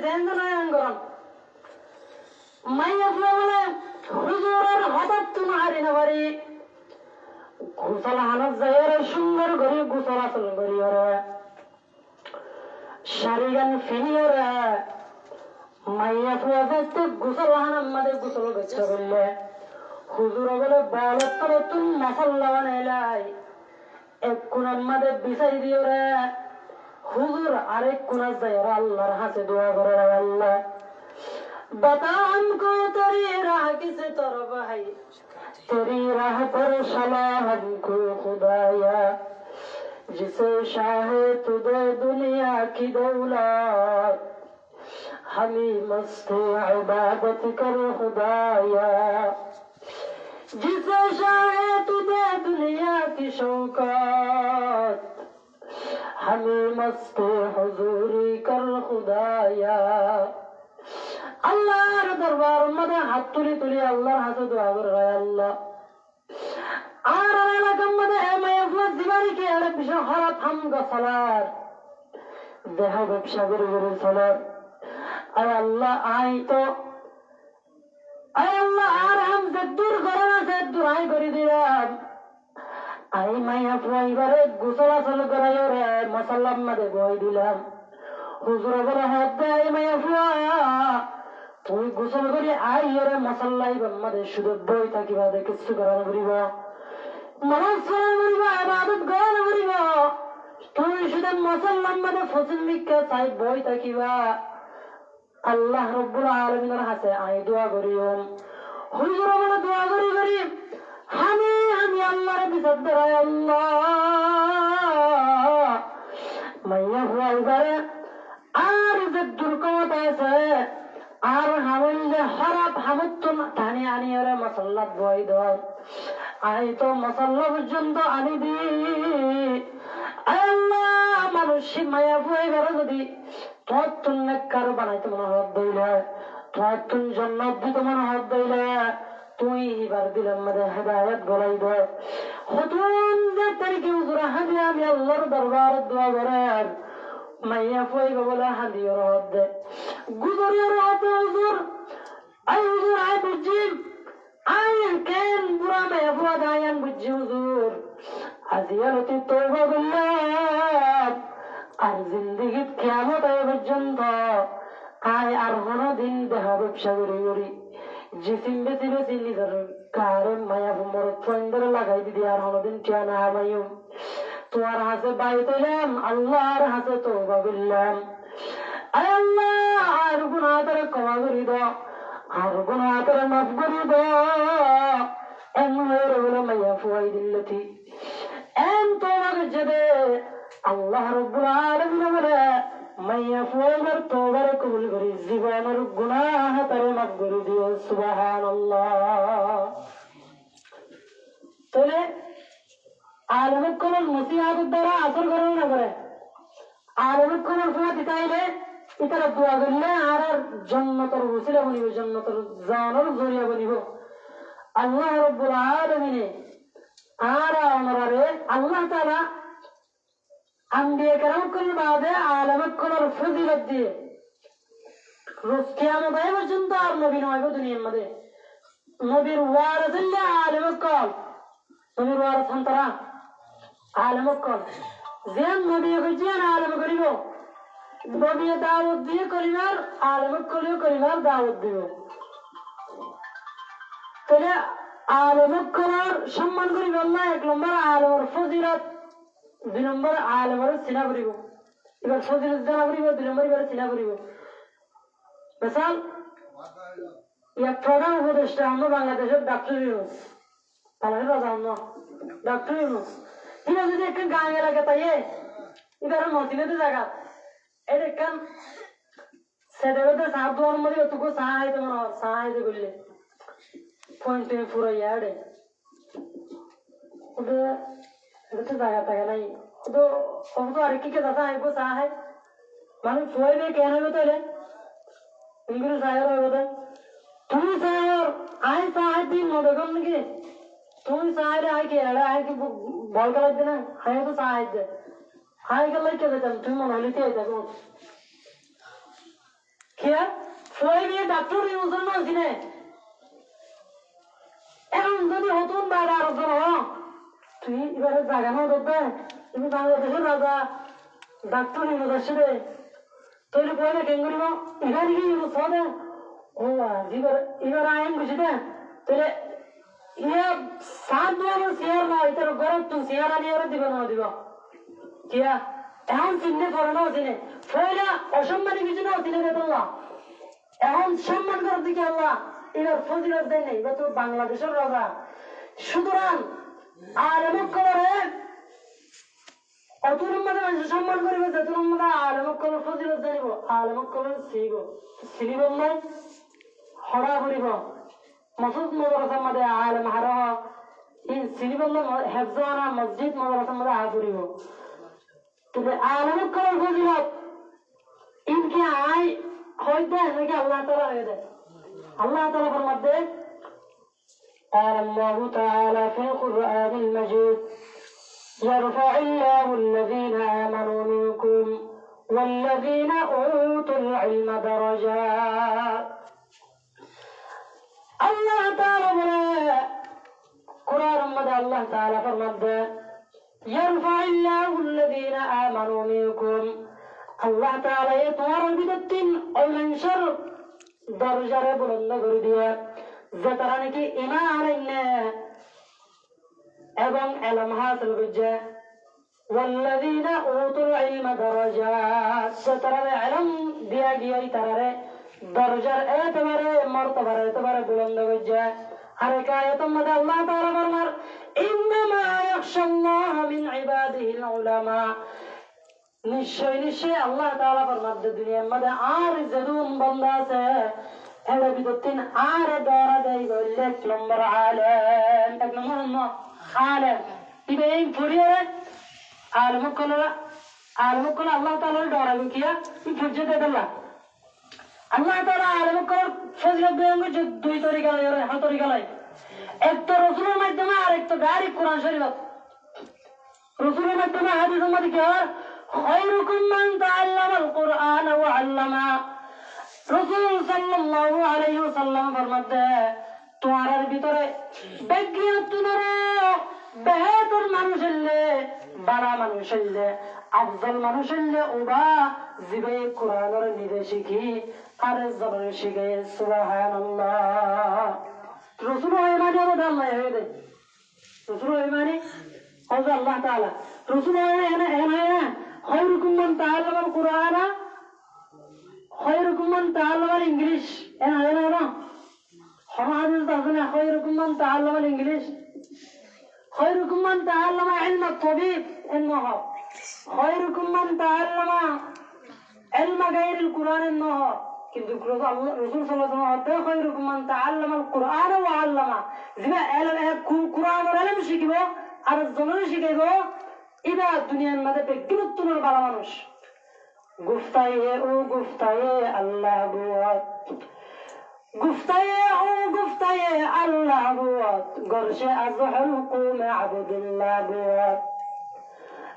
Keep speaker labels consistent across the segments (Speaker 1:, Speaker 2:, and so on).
Speaker 1: gen গরম মাইয়া ফুয়া বলে হুজুরের হঠাৎ তুমি হারি না পারি গোসল হানত যায় সুন্দর করে গোসল আসল করি ওরা শাড়ি গান ফিরি ওরা মাইয়া ফুয়া যাচ্ছে গোসল হানার মাঝে গোসল করতে বললে হুজুর বলে বলত তুমি মশল্লা বানাইলাই এক কোনার মাঝে বিছাই দিও রে হুজুর আরেক কোনার যায় আল্লাহর হাতে দোয়া করে আল্লাহ बता हमको तेरी राह किसे तरफ है तेरी राह पर चला हमको खुदाया जिसे चाहे तू दे दुनिया की दौलत हमें मस्त इबादत कर खुदाया जिसे चाहे तू दे दुनिया की शौकत हमें मस्त हुजूरी कर खुदाया আল্লাহর দরবার মধ্যে হাত তুলি তুলি আল্লাহর হাতে দোয়া করে আল্লাহ আর এলাকার মধ্যে জীবানীকে একটা বিষয় হরা থাম গছলার দেহ ব্যবসা করে করে চলার আয় আল্লাহ আই তো আয় আল্লাহ আর হাম যে দূর করে না সে দূর আই করে দিলাম আই মাইয়া এবারে গোসল আসল করাই রে মশাল্লার মধ্যে বই দিলাম হুজুর বলে হাত দেয় মাইয়া ফুয়া তুই গোসল করি আই এর মশাল্লাই মাঝে শুধু বই থাকিবা কিছু করানো করিব নামাজ করিব ইবাদত করানো করিব তুই শুধু মশাল্লার মাঝে ফসল মিক্কা চাই বই থাকিবা আল্লাহ রব্বুল আলামিনের হাতে আই দোয়া করিম হুজুর বলে দোয়া করি করি আমি আল্লাহর বিচার দ্বারা আল্লাহ মাইয়া ফুয়া এবারে আর যে দুর্গমতা আছে আর হামল যে হরাপ হামত টানি আনি ওরা মশাল্লাত বই দল আই তো মশাল্লা পর্যন্ত আনি দি আল্লাহ মানুষ মায়া ফুয়ে গেল যদি তোমার তুন কারো বানাইতে মনে হাত দইলে তোমার তুন জন্নত দিতে মনে হাত দইলে তুই এবার দিলাম মধ্যে হেদায়ত গলাই দে হতুন যে তারিখে হুজুর হাদি আমি আল্লাহর দরবার দোয়া করেন মাইয়া ফুয়ে বলে হাদিও রহত দে গুজরিও রহত হুজুর আই হুজুর আই বুঝছি আই কেন বুড়া মাইয়া ফুয়া দায়ান বুঝছি হুজুর আজিয়ালতি তওবা করলাম আর জিন্দিগিত কিয়ামত পর্যন্ত আই আর কোনদিন দেহ ব্যবসা করি করি জিসিম বেশি বেশি নিজের কারে মায়া মর ফন্দরে লাগাই দিদি আর কোনদিন টিয়া না হামাইও তোমার হাতে বাই পেলাম আল্লাহর হাতে তওবা করলাম আয় আল্লাহ আর গুনাহরে ক্ষমা করে দাও আর গুনাহরে মাফ করে দাও এমন বলে মাইয়া ফুয়াই দিল্লতি এম তওবা করছে আল্লাহ রব্বুল আলামিন বলে মাইয়া ফুয়ার তওবার কবুল করে জীবনের গুনাহ তারে মাফ করে দিও সুবহানাল্লাহ তাহলে আলমের কোন নসিহাতের দ্বারা আসর করে না করে আলমের কোন ফুয়া দিতাইলে ইতারা দোয়া করলে আর জন্নতর ওসিলা বনিব জন্নতর জানার জরিয়া বনিব আল্লাহ রব্বুল আলামিন আর আমারে আল্লাহ তাআলা আম্বিয়া کرام কোন বাদে আলমের কোন ফজিলত দিয়ে রোজ কিয়ামত পর্যন্ত আর নবী নয় দুনিয়ার মধ্যে নবীর ওয়ারিসিল্লা আলমের কল নবীর ওয়ারিস সন্তারা আলমের কল যেন নবী কইছেন আলম করিব নবী দাওয়াত দিয়ে করিবার আলমের কলিও করিবার দাওয়াত দিব তাহলে আলমের কলার সম্মান করিব আল্লাহ এক নম্বর আলমের ফজিলত দুই নম্বর আলমের চিনা করিব এবার ফজিলত জানা করিব দুই নম্বর এবার চিনা করিব মিসাল এক প্রধান উপদেষ্টা আমরা বাংলাদেশের ডাক্তার ইউনুস বাংলাদেশ রাজা ডাক্তার ইউনুস ঠিক আছে যদি একটা গাঁ এলাকা তাই এবার মসজিদে জায়গা এটা একটা সেটা সাপ দোয়ার মধ্যে অতটুকু চা হাইতে মনে হয় চা হাইতে করলে পয়েন্ট ফুরাইয়া আড়ে ওটা এটা তো জায়গা থাকে নাই তো আর কি কে দাদা আইবো চা হাই মানুষ ফুয়াইবে কেন হইব তাহলে ইংরেজ চাহের হইব তাই তুমি চাহের আই চা হাই দিন মনে কর নাকি তুমি চাইলে আই কি এড়ে আই কি বল খেলাইতে না হাই তো চা হাইতে হাই গেলে কে যেতাম তুমি মনে হইলে কে যাবো কিয়া ফয় নিয়ে ডাক্তার ইউজন দিনে এখন যদি হতুন বাইরে আরো তুই এবারে জাগানো দেবে তুমি বাংলাদেশের রাজা ডাক্তার ইউনিভার্সিটি রে তৈরি পয়লা কেন করিব এখানে কি ইউজ হবে ও এবার আইন বুঝিতে তাহলে ইয়ে সাত দুয়ারের চেয়ার না এটার গরম তুই চেয়ার আনিয়ে দিবে না দিব কিয়া এখন চিহ্নে পড়ে না চিনে ফয়লা অসম্মানী কিছু না চিনে দেব না এখন সম্মান করার দিকে আল্লাহ এবার ফজিলত দেয় নেই এবার তো বাংলাদেশের রাজা সুতরাং আলেমক করে অতুলম মানে মানুষ সম্মান করিবে যেতুলম মানে আলেমক করে ফজিলত জানিব আলেমক করে চিনিব নাই হরা করিব মসজিদ মাদ্রাসার মধ্যে আলেম হারা চিনিব হেফজানা মসজিদ মাদ্রাসার মধ্যে করিব তবে আলেমক করে ফজিলত ইনকে আয় হইতে নাকি আল্লাহ তাআলা হয়ে দেয় আল্লাহ তাআলা ফরমাতে قال الله تعالى في القرآن المجيد يرفع الله الذين آمنوا منكم والذين أوتوا العلم درجات الله تعالى قرآن مدى الله تعالى فرمده يرفع الله الذين آمنوا منكم الله تعالى يطور بدتين المنشر درجة بلند قردية যারা নাকি ঈমান আননে এবং ইলম হাসিল করছে ওয়াল্লাযীনা উতুল ইলমা দারাজাত যারা ইলম দিয়া গিয়ে তারারে দরজার এতবারে মর্তবার এতবারে বুলন্দ করছে আর এই আয়াতের মধ্যে আল্লাহ তাআলা ফরমান ইন্নামা ইয়াখশাল্লাহ মিন ইবাদিহিল উলামা নিশ্চয় আল্লাহ তাআলা ফরমান দুনিয়ার মধ্যে আর যদুম বান্দা আছে هذا بدتين عارض رادي يقول لك نمبر عالم نمبر عالم يبقى ايه فريرة عالم كله الله تعالى دورا بكيا يفجد الله الله تعالى عالم كله فضل بيانه جو دوي طريقة لا يره ها طريقة لا एक तो रसूल मध्यमा और एक तो डायरेक्ट कुरान शरीफ रसूल मध्यमा हदीस में क्या खैरुकुम मन तअल्लम القرآن وعلمه রাসূল সাল্লাল্লাহু আলাইহি ওয়াসাল্লাম ফরমাতে তোমার ভিতরে বেজ্ঞানতর বেহতর মানুষ হলে বড় মানুষ হলে আফজল মানুষ হলে ওবা জিবে কোরআনের নিজে শিখি আর জবান শিখে সুবহানাল্লাহ রাসূল মানে আল্লাহ হয়ে রাসূল মানে আল্লাহ তাআলা রাসূল মানে খায়রুকুম মান তাআল্লামাল কুরআনা خيركم من تعلم الإنجليش أنا حمادي تقول خيركم من تعلم الإنجليش خيركم من تعلم علم الطبيب إنه خيركم من تعلم علم غير القرآن إنه كنت رسول صلى الله عليه وسلم خيركم من تعلم القرآن وعلمه زما القرآن والعلم شكله على الزمن شكله إذا الدنيا ماذا بكل تنور بلا منوش گفتاye o guftaye Allah buat guftaye o guftaye Allah buat gorşe azhul qum abdullah buat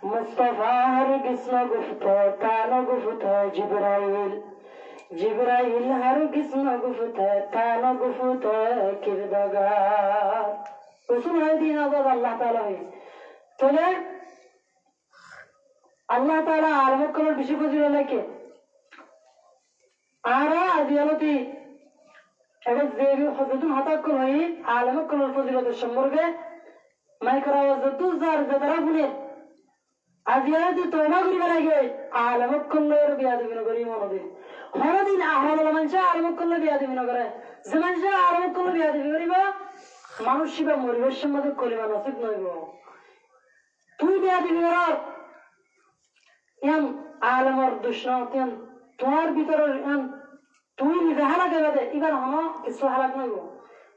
Speaker 1: Mustafa her gisme gufta tana gufta Jibrail her gisme gufta tana gufta kirdagar Resul hadin azad Allah Taala tole Allah Taala আলমক করার বেশি ফজিলত লাগে আর আদিয়ালতি এবার যে হযরতুল হাতাক কই আলমক করার ফজিলতের সম্পর্কে মাইকরা যত জার যারা বলে আদিয়ালতি তওবা করিবা লাগে আলমক করার বিয়াদবি নগরী মনদে হরদিন আহমদ মানুষ আলমক করার বিয়াদবি নগরে যে মানুষ আলমক করার বিয়াদবি করিবা মানুষ শিবা মরিবের সম্বন্ধে কলিমা নসিব নইব তুই বিয়াদবি কর ইয়ান আলমর দুশনাত ইয়ান তোমার ভিতরে ইয়ান তুই নিজে হালাক হবে এবার হনো কিছু হালাক নইব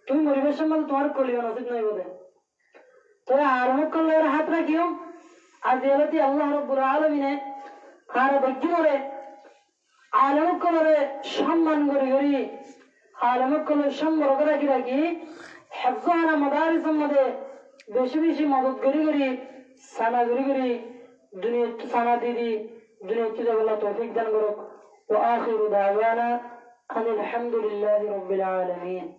Speaker 1: তুই মরিবের সম্বন্ধে তোমার কলিমা নসিব নইব দে তো আলমক করার হাত রাখিও আজ এলাতি আল্লাহ রাব্বুল আলামিনে আর ব্যক্তিরে আলমক করারে সম্মান করি আলমক করার সম্মান রাখি হেফজানা মাদারিসের মধ্যে বেশি মদত করি সানা করি দুনিয়া সানা দিদি দুনিয়া চলে গেল তৌফিক দান করুক ওয়া আখিরু দাওয়ানা أن الحمد لله رب العالمين